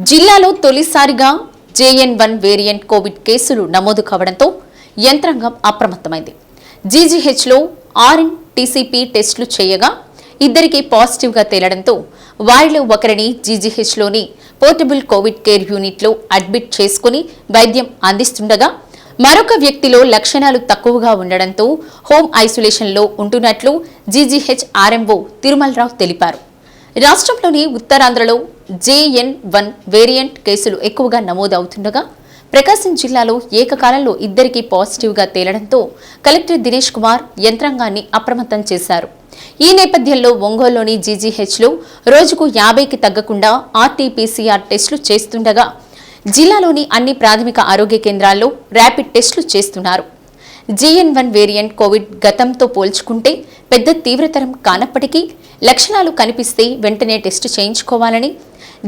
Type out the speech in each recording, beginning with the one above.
జిల్లాలో తొలిసారిగా JN1 variant Covid కేసులు నమోదు కావడంతో యంత్రాంగం అప్రమత్తమైంది. జీజీహెచ్లో RN-TCP టెస్టులు చేయగా ఇద్దరికి పాజిటివ్గా తేలడంతో వారిలో ఒకరిని జీజీహెచ్లోని పోర్టబుల్ కోవిడ్ కేర్ యూనిట్లో అడ్మిట్ చేసుకుని వైద్యం అందిస్తుండగా మరొక వ్యక్తిలో లక్షణాలు తక్కువగా ఉండడంతో హోమ్ ఐసోలేషన్లో ఉంటున్నట్లు జీజీహెచ్ RMO తిరుమలరావు తెలిపారు. రాష్ట్రంలోని ఉత్తరాంధ్రలో JN1 వేరియంట్ కేసులు ఎక్కువగా నమోదవుతుండగా ప్రకాశం జిల్లాలో ఏకకాలంలో ఇద్దరికి పాజిటివ్గా తేలడంతో కలెక్టర్ దినేష్ కుమార్ యంత్రాంగాన్ని అప్రమత్తం చేశారు. ఈ నేపథ్యంలో ఒంగోలులోని జీజీహెచ్లో రోజుకు 50కి తగ్గకుండా RT-PCR టెస్టులు చేస్తుండగా జిల్లాలోని అన్ని ప్రాథమిక ఆరోగ్య కేంద్రాల్లో ర్యాపిడ్ టెస్టులు చేస్తున్నారు. JN1 వేరియంట్ కోవిడ్ గతంతో పోల్చుకుంటే పెద్ద తీవ్రతరం కానప్పటికీ లక్షణాలు కనిపిస్తే వెంటనే టెస్టు చేయించుకోవాలని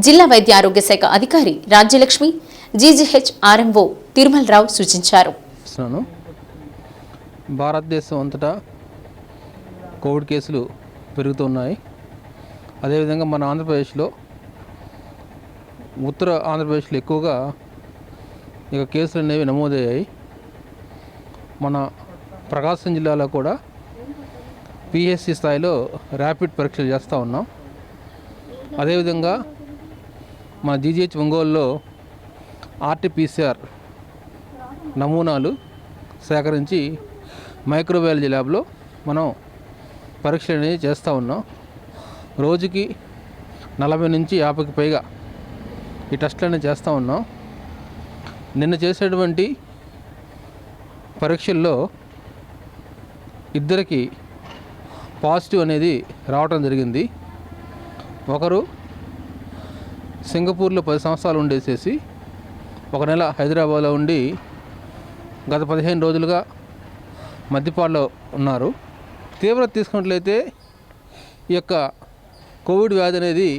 జిల్లా వైద్య ఆరోగ్య శాఖ అధికారి రాజ్యలక్ష్మి జీజీహెచ్ RMO తిరుమలరావు సూచించారు. భారతదేశం అంతటా కోవిడ్ కేసులు పెరుగుతున్నాయి. అదేవిధంగా మన ఆంధ్రప్రదేశ్లో ఉత్తర ఆంధ్రప్రదేశ్లో ఎక్కువగా ఇక కేసులు అనేవి నమోదయ్యాయి. మన ప్రకాశం జిల్లాలో కూడా PHC స్థాయిలో ర్యాపిడ్ పరీక్షలు చేస్తూ ఉన్నాం. అదేవిధంగా మన జీజీహెచ్ ఒంగోలులో RT-PCR నమూనాలు సేకరించి మైక్రోబయాలజీ ల్యాబ్లో మనం పరీక్షలు అనేది చేస్తూ ఉన్నాం. రోజుకి 40 నుంచి 50కి పైగా ఈ టెస్టులు అనేది చేస్తూ ఉన్నాం. నిన్న చేసేటువంటి పరీక్షల్లో ఇద్దరికి పాజిటివ్ అనేది రావటం జరిగింది. ఒకరు సింగపూర్లో 10 సంవత్సరాలు ఉండేసేసి 1 నెల హైదరాబాద్లో ఉండి గత 15 రోజులుగా మద్దిపాడులో ఉన్నారు. తీవ్రత తీసుకున్నట్లయితే ఈ యొక్క కోవిడ్ వ్యాధి అనేది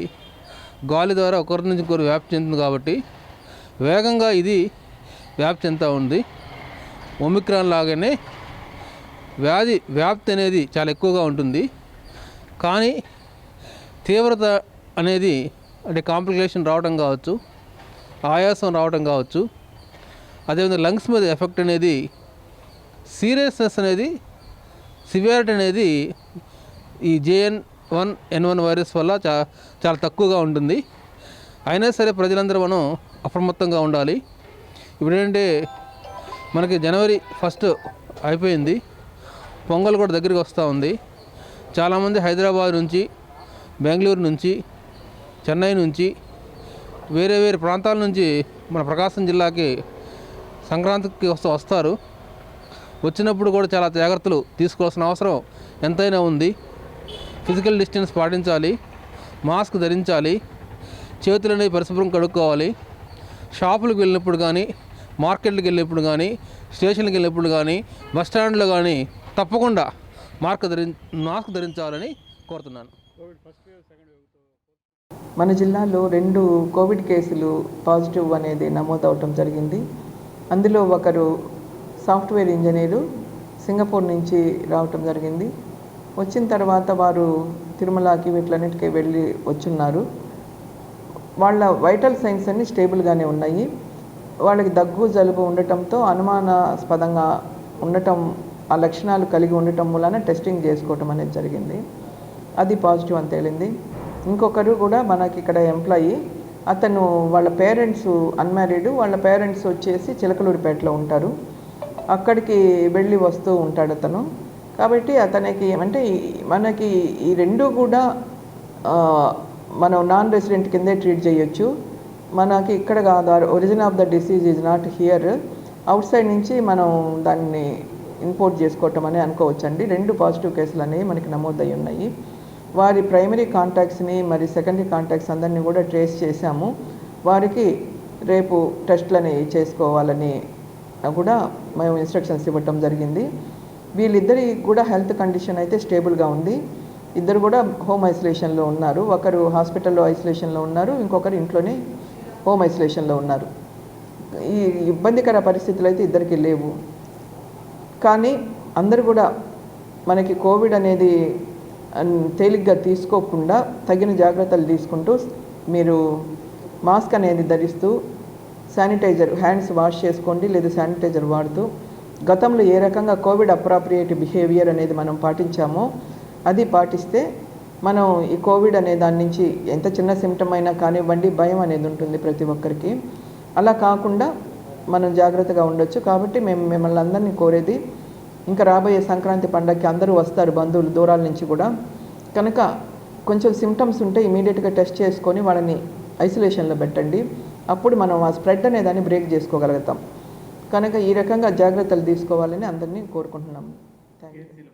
గాలి ద్వారా ఒకరి నుంచి ఇంకొకరు వ్యాప్తి చెందుతుంది కాబట్టి వేగంగా ఇది వ్యాప్తి చెందుతూ ఉంది. ఒమిక్రాన్ లాగానే వ్యాప్తి అనేది చాలా ఎక్కువగా ఉంటుంది. కానీ తీవ్రత అనేది అంటే కాంప్లికేషన్ రావడం కావచ్చు, ఆయాసం రావడం కావచ్చు, అదేవిధంగా లంగ్స్ మీద ఎఫెక్ట్ అనేది, సీరియస్నెస్ అనేది, సివియారిటీ అనేది ఈ JN1N1 వైరస్ వల్ల చాలా తక్కువగా ఉంటుంది. అయినా సరే ప్రజలందరూ మనం అప్రమత్తంగా ఉండాలి. ఇప్పుడు ఏంటంటే మనకి జనవరి 1 అయిపోయింది, పొంగల్ కూడా దగ్గరికి వస్తూ ఉంది. చాలామంది హైదరాబాద్ నుంచి, బెంగళూరు నుంచి, చెన్నై నుంచి, వేరే ప్రాంతాల నుంచి మన ప్రకాశం జిల్లాకి సంక్రాంతికి వస్తారు. వచ్చినప్పుడు కూడా చాలా జాగ్రత్తలు తీసుకోవాల్సిన అవసరం ఎంతైనా ఉంది. ఫిజికల్ డిస్టెన్స్ పాటించాలి, మాస్క్ ధరించాలి, చేతులని పరిశుభ్రం కడుక్కోవాలి. షాపులకు వెళ్ళినప్పుడు కానీ, మార్కెట్లకు వెళ్ళినప్పుడు కానీ, స్టేషన్కి వెళ్ళినప్పుడు కానీ, బస్ స్టాండ్లో కానీ తప్పకుండా మాస్క్ ధరించాలని కోరుతున్నాను. మన జిల్లాలో 2 కోవిడ్ కేసులు పాజిటివ్ అనేది నమోదవటం జరిగింది. అందులో ఒకరు సాఫ్ట్వేర్ ఇంజనీరు సింగపూర్ నుంచి రావటం జరిగింది. వచ్చిన తర్వాత వారు తిరుమలకి వీటిలన్నిటికీ వెళ్ళి వచ్చున్నారు. వాళ్ళ వైటల్ సైన్స్ అన్నీ స్టేబుల్గానే ఉన్నాయి. వాళ్ళకి దగ్గు జలుబు ఉండటంతో అనుమానాస్పదంగా ఉండటం, ఆ లక్షణాలు కలిగి ఉండటం వలన టెస్టింగ్ చేసుకోవటం అనేది జరిగింది. అది పాజిటివ్ అని తేలింది. ఇంకొకరు కూడా మనకి ఇక్కడ ఎంప్లాయీ, అతను వాళ్ళ పేరెంట్స్ అన్మ్యారీడ్, వాళ్ళ పేరెంట్స్ వచ్చేసి చిలకలూరిపేటలో ఉంటారు. అక్కడికి వెళ్ళి వస్తూ ఉంటాడు అతను. కాబట్టి అతనికి ఏమంటే మనకి ఈ 2 కూడా మనం నాన్ రెసిడెంట్ కిందే ట్రీట్ చేయొచ్చు. మనకి ఇక్కడ కాదు, origin of the disease is not here, out side నుంచి మనం దాన్ని ఇంపోర్ట్ చేసుకోవటం అని అనుకోవచ్చండి. 2 పాజిటివ్ కేసులు అనేవి మనకి నమోదయ్యి ఉన్నాయి. వారి ప్రైమరీ కాంటాక్ట్స్ని మరి సెకండరీ కాంటాక్ట్స్ అందరినీ కూడా ట్రేస్ చేశాము. వారికి రేపు టెస్ట్లని చేసుకోవాలని కూడా మేము ఇన్స్ట్రక్షన్స్ ఇవ్వటం జరిగింది. వీళ్ళిద్దరి కూడా హెల్త్ కండిషన్ అయితే స్టేబుల్గా ఉంది. ఇద్దరు కూడా హోమ్ ఐసోలేషన్లో ఉన్నారు. ఒకరు హాస్పిటల్లో ఐసోలేషన్లో ఉన్నారు, ఇంకొకరు ఇంట్లోనే హోమ్ ఐసోలేషన్లో ఉన్నారు. ఈ ఇబ్బందికర పరిస్థితులు అయితే ఇద్దరికి లేవు. కానీ అందరూ కూడా మనకి కోవిడ్ అనేది తేలిగ్గా తీసుకోకుండా తగిన జాగ్రత్తలు తీసుకుంటూ మీరు మాస్క్ అనేది ధరిస్తూ శానిటైజర్ హ్యాండ్స్ వాష్ చేసుకోండి లేదా శానిటైజర్ వాడుతూ గతంలో ఏ రకంగా కోవిడ్ అప్రాప్రియేట్ బిహేవియర్ అనేది మనం పాటించామో అది పాటిస్తే మనం ఈ కోవిడ్ అనే దాని నుంచి ఎంత చిన్న సిమ్టమ్ అయినా కానివ్వండి భయం అనేది ఉంటుంది ప్రతి ఒక్కరికి. అలా కాకుండా మనం జాగ్రత్తగా ఉండొచ్చు. కాబట్టి మేము మిమ్మల్ని అందరినీ కోరేది, ఇంకా రాబోయే సంక్రాంతి పండగకి అందరూ వస్తారు బంధువులు దూరాల నుంచి కూడా, కనుక కొంచెం సిమ్టమ్స్ ఉంటే ఇమీడియట్గా టెస్ట్ చేసుకొని వాళ్ళని ఐసోలేషన్లో పెట్టండి. అప్పుడు మనం ఆ స్ప్రెడ్ అనే దాన్ని బ్రేక్ చేసుకోగలుగుతాం. కనుక ఈ రకంగా జాగ్రత్తలు తీసుకోవాలని అందరినీ కోరుకుంటున్నాము. Thank you.